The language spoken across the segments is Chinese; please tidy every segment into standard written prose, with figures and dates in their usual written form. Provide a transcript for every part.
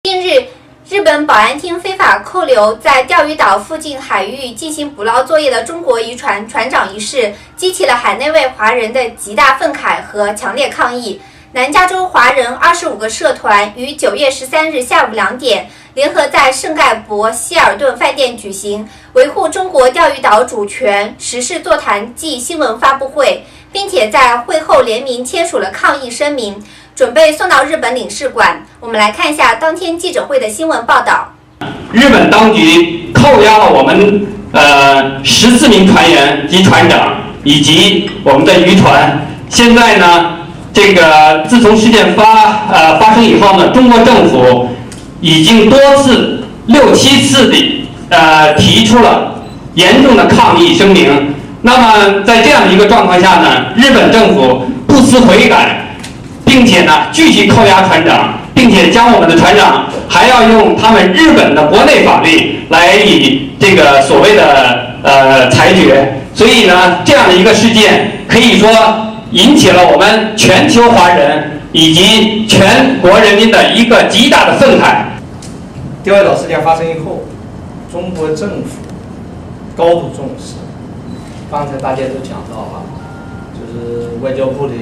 近日，日本保安厅非法扣留在钓鱼岛附近海域进行捕捞作业的中国渔船船长一事，激起了海内外华人的极大愤慨和强烈抗议。南加州华人25个社团于9月13日下午2点，联合在圣盖博希尔顿饭店举行维护中国钓鱼岛主权时事座谈暨新闻发布会，并且在会后联名签署了抗议声明，准备送到日本领事馆。我们来看一下当天记者会的新闻报道。日本当局扣押了我们14名船员及船长以及我们的渔船。现在呢，这个自从事件发生以后呢，中国政府已经多次6、7次的提出了严重的抗议声明。那么在这样的一个状况下呢，日本政府不思悔改，并且呢继续扣押船长，并且将我们的船长还要用他们日本的国内法律来以这个所谓的裁决。所以呢，这样的一个事件可以说引起了我们全球华人以及全国人民的一个极大的愤慨。钓鱼岛事件发生以后，中国政府高度重视。刚才大家都讲到了，就是外交部的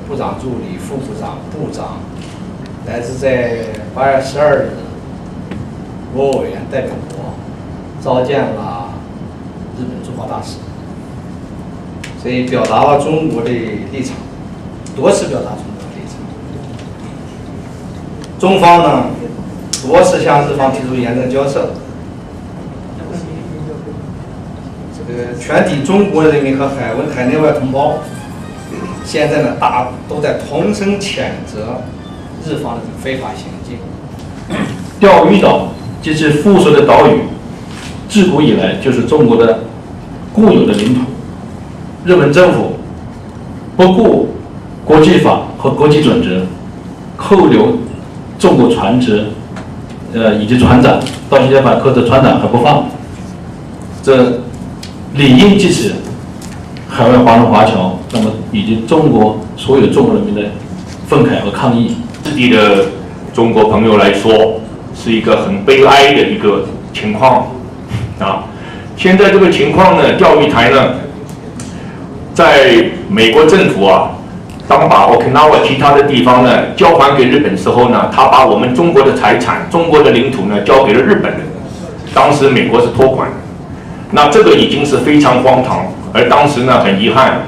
部长助理、副部长、部长，乃至在8月12日，国务委员代表国召见了日本驻华大使，所以表达了中国的立场，多次表达中国的立场。中方呢，多次向日方提出严正交涉。全体中国人民和海内外同胞，现在呢，都在同声谴责日方的非法行径。钓鱼岛这是附属的岛屿，自古以来就是中国的固有的领土。日本政府不顾国际法和国际准则，扣留中国船只，以及船长，到现在把扣着船长还不放，这理应激起海外华人华侨，那么以及所有中国人民的愤慨和抗议。内地的中国朋友来说，是一个很悲哀的一个情况啊。现在这个情况呢，钓鱼台呢，在美国政府当把 Okinawa 其他的地方呢交还给日本时候呢，他把我们中国的财产、中国的领土呢交给了日本人，当时美国是托管的。那这个已经是非常荒唐，而当时呢，很遗憾，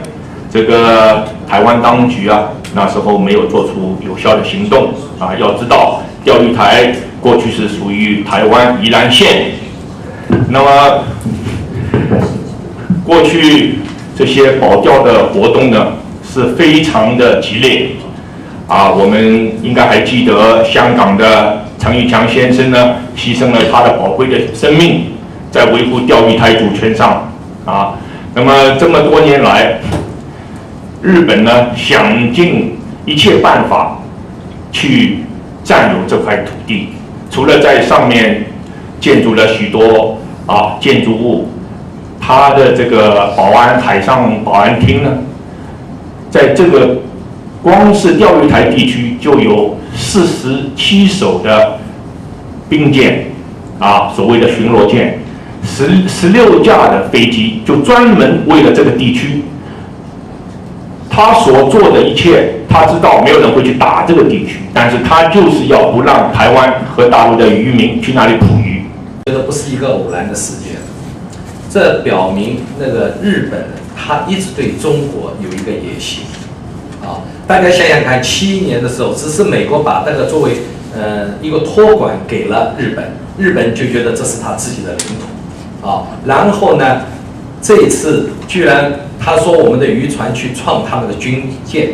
这个台湾当局那时候没有做出有效的行动要知道，钓鱼台过去是属于台湾宜兰县，那么过去这些保钓的活动呢是非常的激烈我们应该还记得香港的陈玉强先生呢，牺牲了他的宝贵的生命，在维护钓鱼台主权上那么这么多年来，日本呢想尽一切办法去占有这块土地，除了在上面建筑了许多建筑物，它的这个海上保安厅呢，在这个光是钓鱼台地区就有47艘的兵舰所谓的巡逻舰，16架的飞机就专门为了这个地区。他所做的一切，他知道没有人会去打这个地区，但是他就是要不让台湾和大陆的渔民去那里捕鱼。这个不是一个偶然的事件，这表明那个日本他一直对中国有一个野心大家想想看，71年的时候，只是美国把那个作为一个托管给了日本，日本就觉得这是他自己的领土然后呢，这一次居然他说我们的渔船去撞他们的军舰，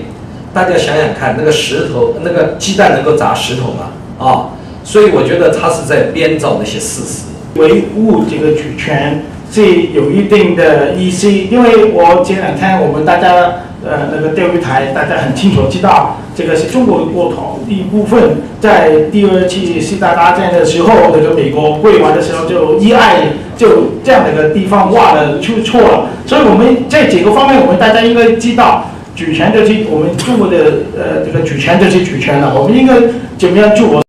大家想想看，那个石头，那个鸡蛋能够砸石头吗？所以我觉得他是在编造那些事实。维护这个主权是有一定的意思，因为我前两天我们大家那个钓鱼台，大家很清楚知道，这个是中国的国土一部分。在第二次世界大战的时候，那个美国会玩的时候就意外就这样的一个地方挖了出错了。所以我们在几个方面，我们大家应该知道，主权就是我们中国的这个主权就是主权了，我们应该怎么样做？